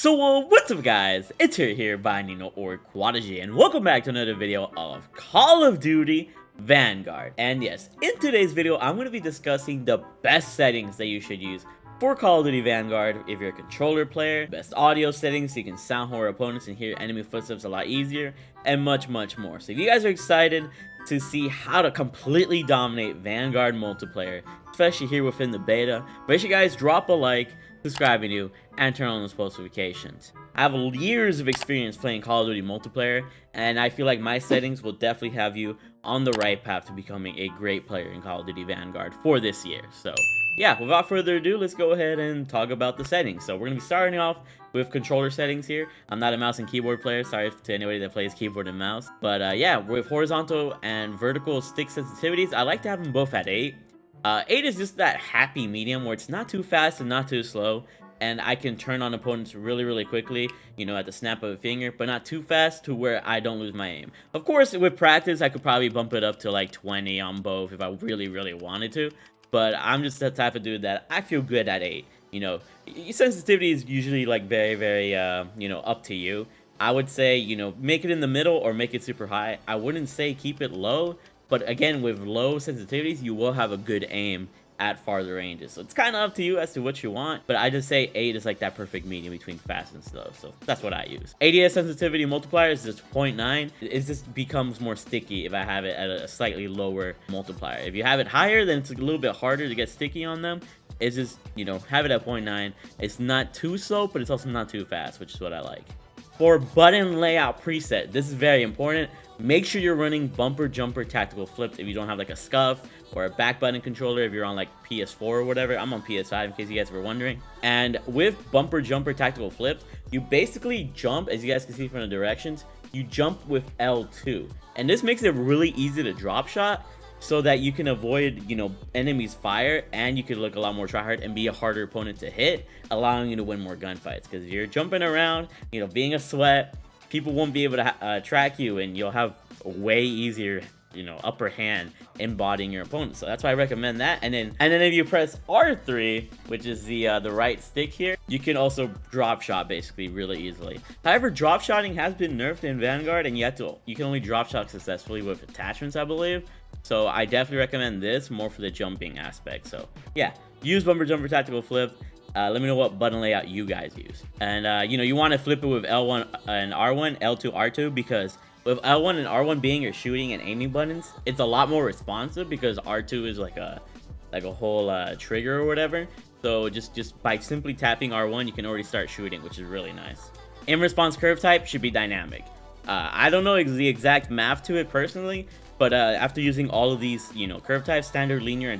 What's up guys, it's here, Bayanino or Quadigy, and welcome back to another video of Call of Duty Vanguard. And yes, in today's video, I'm going to be discussing the best settings that you should use for Call of Duty Vanguard if you're a controller player, best audio settings so you can sound horror opponents and hear enemy footsteps a lot easier, and much more. So if you guys are excited to see how to completely dominate Vanguard multiplayer, especially here within the beta, make sure you guys drop a like, subscribe to you, and turn on those post notifications. I have years of experience playing Call of Duty multiplayer, and I feel like my settings will definitely have you on the right path to becoming a great player in Call of Duty Vanguard for this year. So yeah, without further ado, let's go ahead and talk about the settings. So we're going to be starting off with controller settings here. I'm not a mouse and keyboard player, sorry to anybody that plays keyboard and mouse. But yeah, with horizontal and vertical stick sensitivities, I like to have them both at 8. 8 is just that happy medium where it's not too fast and not too slow, and I can turn on opponents really quickly, you know, at the snap of a finger, but not too fast to where I don't lose my aim. Of course, with practice, I could probably bump it up to like 20 on both if I really wanted to, but I'm just the type of dude that I feel good at 8. You know, sensitivity is usually like very you know, up to you. I would say, you know, make it in the middle or make it super high. I wouldn't say keep it low, but again, with low sensitivities, you will have a good aim at farther ranges. So it's kind of up to you as to what you want, but I just say 8 is like that perfect medium between fast and slow. So that's what I use. ADS sensitivity multiplier is just 0.9. It just becomes more sticky if I have it at a slightly lower multiplier. If you have it higher, then it's a little bit harder to get sticky on them. It's just, you know, have it at 0.9. It's not too slow, but it's also not too fast, which is what I like. For button layout preset, this is very important. Make sure you're running bumper jumper tactical flips if you don't have like a scuff or a back button controller if you're on like PS4 or whatever. I'm on PS5 in case you guys were wondering. And with bumper jumper tactical flips, you basically jump, as you guys can see from the directions, you jump with L2. And this makes it really easy to drop shot so that you can avoid, you know, enemies fire, and you can look a lot more tryhard and be a harder opponent to hit, allowing you to win more gunfights. Because if you're jumping around, you know, being a sweat, people won't be able to track you, and you'll have a way easier, you know, upper hand embodying your opponent. So that's why I recommend that. And then if you press R3, which is the right stick here, you can also drop shot basically really easily. However, drop shotting has been nerfed in Vanguard, and you can only drop shot successfully with attachments, I believe. So I definitely recommend this more for the jumping aspect. So yeah, use bumper jumper tactical flip. Let me know what button layout you guys use. And you know, you want to flip it with L1 and R1, L2, R2, because with L1 and R1 being your shooting and aiming buttons, it's a lot more responsive because R2 is like a whole trigger or whatever. So just by simply tapping R1, you can already start shooting, which is really nice. Aim response curve type should be dynamic. I don't know the exact math to it personally, but after using all of these, you know, curve types, standard, linear, and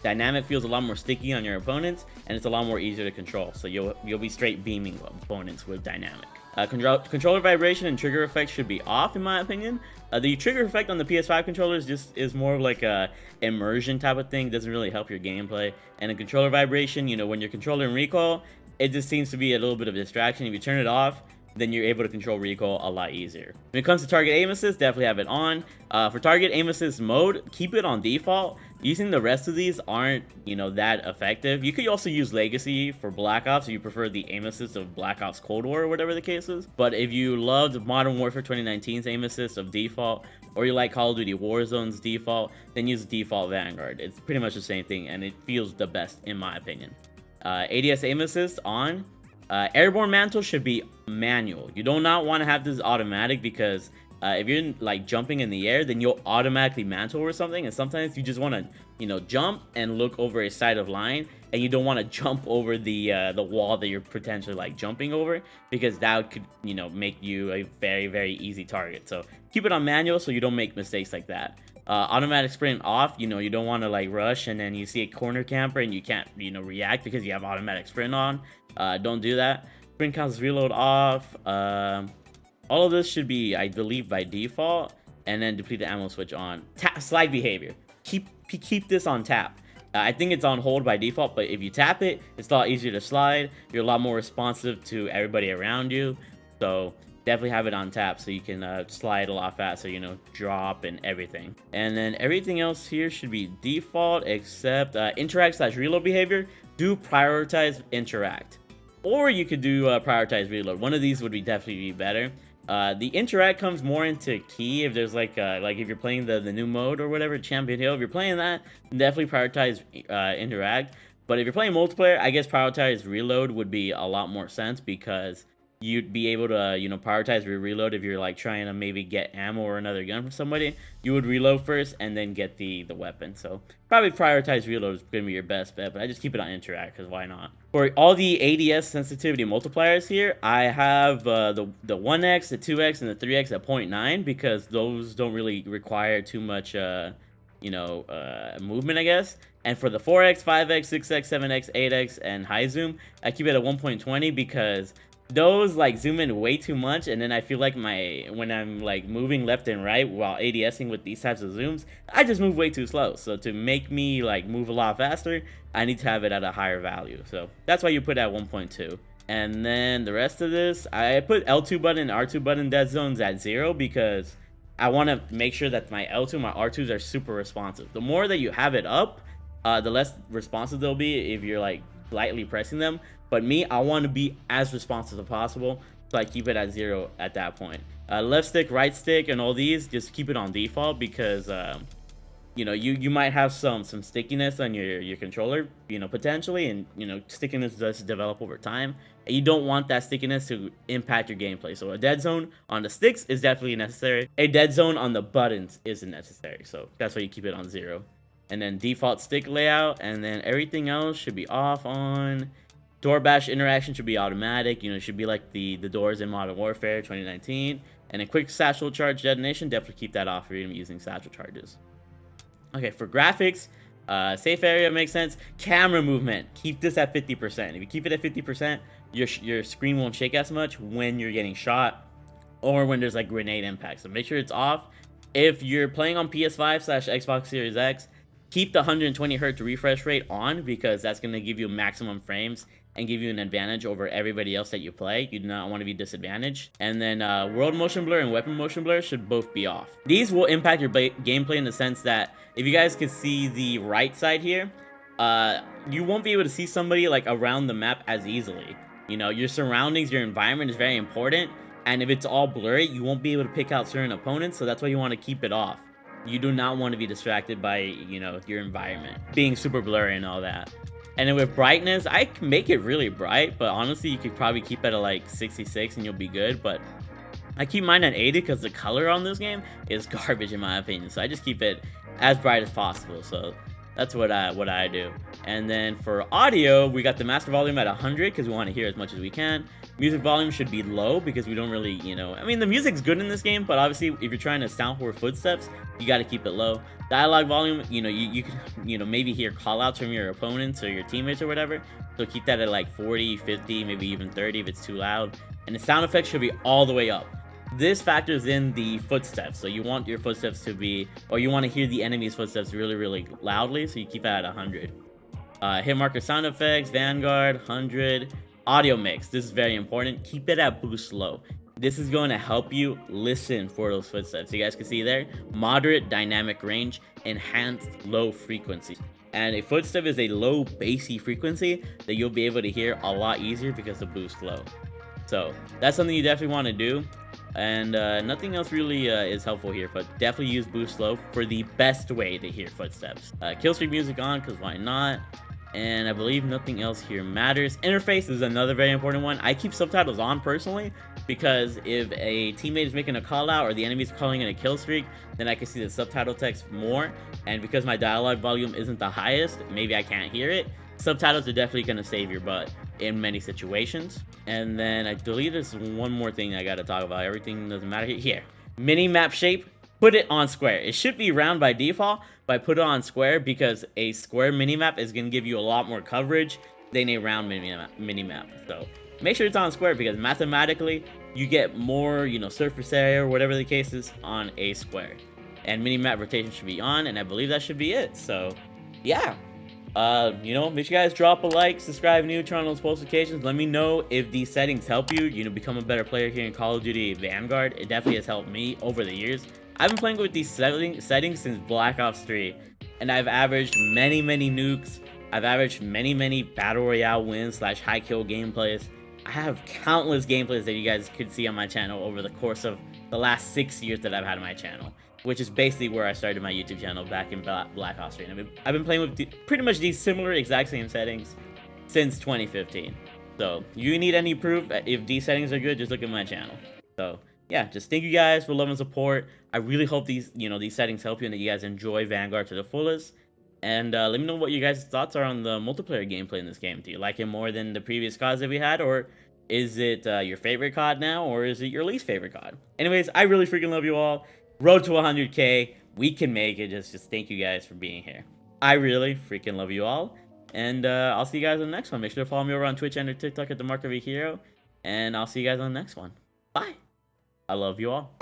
dynamic feels a lot more sticky on your opponents, and it's a lot more easier to control. So you'll be straight beaming opponents with dynamic. Controller vibration and trigger effect should be off, in my opinion. The trigger effect on the PS5 controllers just is more of like a immersion type of thing. Doesn't really help your gameplay. And the controller vibration, you know, when you're controlling recoil, it just seems to be a little bit of a distraction. If you turn it off, then you're able to control recoil a lot easier. When it comes to target aim assist, definitely have it on. For target aim assist mode, keep it on default. Using the rest of these aren't, you know, that effective. You could also use Legacy for Black Ops if you prefer the aim assist of Black Ops Cold War or whatever the case is. But if you loved Modern Warfare 2019's aim assist of default, or you like Call of Duty Warzone's default, then use default Vanguard. It's pretty much the same thing, and it feels the best in my opinion. ADS aim assist on. Airborne mantle should be manual. You do not want to have this automatic because if you're like jumping in the air, then you'll automatically mantle or something, and sometimes you just want to, you know, jump and look over a side of line, and you don't want to jump over the wall that you're potentially like jumping over, because that could, you know, make you a very easy target. So keep it on manual so you don't make mistakes like that. Automatic sprint off. You know, you don't want to like rush and then you see a corner camper and you can't, you know, react because you have automatic sprint on. Don't do that. Sprint counts reload off. All of this should be, I believe, by default. And then deplete the ammo switch on. Slide behavior. Keep this on tap. I think it's on hold by default, but if you tap it, it's a lot easier to slide. You're a lot more responsive to everybody around you. So definitely have it on tap so you can slide a lot faster, you know, drop and everything. And then everything else here should be default except interact/reload behavior. Do prioritize interact. or you could do prioritize reload. One of these would definitely be better. The interact comes more into key if there's like if you're playing the new mode or whatever, Champion Hill. If you're playing that, definitely prioritize interact. But if you're playing multiplayer, I guess prioritize reload would be a lot more sense, because you'd be able to, you know, prioritize your reload. If you're like trying to maybe get ammo or another gun from somebody, you would reload first and then get the weapon. So probably prioritize reload is gonna be your best bet, but I just keep it on interact, because why not? For all the ADS sensitivity multipliers here, I have the 1x, the 2x, and the 3x at 0.9, because those don't really require too much movement, I guess. And for the 4x, 5x, 6x, 7x, 8x, and high zoom, I keep it at 1.20, because those like zoom in way too much, and then I feel like when I'm like moving left and right while ADSing with these types of zooms, I just move way too slow. So to make me like move a lot faster, I need to have it at a higher value. So that's why you put it at 1.2. And then the rest of this, I put L2 button and R2 button dead zones at 0, because I want to make sure that my L2, my R2s are super responsive. The more that you have it up, the less responsive they'll be if you're like lightly pressing them. But me, I want to be as responsive as possible, so I keep it at 0 at that point. Left stick, right stick, and all these, just keep it on default, because you know, you might have some stickiness on your controller, you know, potentially, and you know, stickiness does develop over time, and you don't want that stickiness to impact your gameplay. So a dead zone on the sticks is definitely necessary. A dead zone on the buttons isn't necessary, so that's why you keep it on 0. And then default stick layout, and then everything else should be off on. Door bash interaction should be automatic. You know, it should be like the doors in Modern Warfare 2019. And a quick satchel charge detonation, definitely keep that off if you're using satchel charges. Okay, for graphics, safe area makes sense. Camera movement, keep this at 50%. If you keep it at 50%, your screen won't shake as much when you're getting shot or when there's like grenade impact. So make sure it's off. If you're playing on PS5/Xbox Series X, keep the 120 Hz refresh rate on, because that's going to give you maximum frames and give you an advantage over everybody else that you play. You do not want to be disadvantaged. And then world motion blur and weapon motion blur should both be off. These will impact your gameplay in the sense that if you guys could see the right side here, you won't be able to see somebody like around the map as easily. You know, your surroundings, your environment is very important. And if it's all blurry, you won't be able to pick out certain opponents. So that's why you want to keep it off. You do not want to be distracted by, you know, your environment being super blurry and all that. And then with brightness, I can make it really bright, but honestly, you could probably keep it at like 66 and you'll be good. But I keep mine at 80 because the color on this game is garbage in my opinion. So I just keep it as bright as possible. So that's what I do. And then for audio, we got the master volume at 100 because we want to hear as much as we can. Music volume should be low because we don't really, you know, I mean, the music's good in this game, but obviously if you're trying to sound for footsteps, you got to keep it low. Dialogue volume, you know, you can, you know, maybe hear callouts from your opponents or your teammates or whatever. So keep that at like 40, 50, maybe even 30 if it's too loud. And the sound effects should be all the way up. This factors in the footsteps, so you want your footsteps to be, or you want to hear the enemy's footsteps really, really loudly, so you keep that at 100. Hit marker sound effects, Vanguard, 100. Audio mix, this is very important. Keep it at boost low. This is going to help you listen for those footsteps. You guys can see there, moderate dynamic range, enhanced low frequency. And a footstep is a low bassy frequency that you'll be able to hear a lot easier because of boost low. So that's something you definitely want to do. And nothing else really is helpful here, but definitely use boost low for the best way to hear footsteps. Killstreak music on, because why not? And I believe nothing else here matters. Interface is another very important one. I keep subtitles on personally, because if a teammate is making a call out or the enemy is calling in a kill streak, then I can see the subtitle text more. And because my dialogue volume isn't the highest, maybe I can't hear it. Subtitles are definitely going to save your butt in many situations. And then I believe there's one more thing I got to talk about. Everything doesn't matter here. Mini map shape, put it on square. It should be round by default, but I put it on square because a square mini map is going to give you a lot more coverage than a round mini map. So make sure it's on square because mathematically you get more, you know, surface area or whatever the case is on a square. And mini map rotation should be on, and I believe that should be it. So yeah. You know, make sure you guys drop a like, subscribe new, turn on those notifications. Let me know if these settings help you, you know, become a better player here in Call of Duty Vanguard. It definitely has helped me over the years. I've been playing with these settings since Black Ops 3, and I've averaged many nukes, I've averaged many battle royale wins slash high kill gameplays. I have countless gameplays that you guys could see on my channel over the course of the last 6 years that I've had on my channel, which is basically where I started my YouTube channel back in Black Ops 3. And I've been playing with pretty much these similar exact same settings since 2015. So you need any proof if these settings are good, just look at my channel. So yeah, just thank you guys for love and support. I really hope these settings help you and that you guys enjoy Vanguard to the fullest. And let me know what you guys' thoughts are on the multiplayer gameplay in this game. Do you like it more than the previous CODs that we had, or is it your favorite COD now, or is it your least favorite COD? Anyways, I really freaking love you all. Road to 100K. We can make it. Just thank you guys for being here. I really freaking love you all. And I'll see you guys on the next one. Make sure to follow me over on Twitch and TikTok at TheMarkOfAHero. And I'll see you guys on the next one. Bye. I love you all.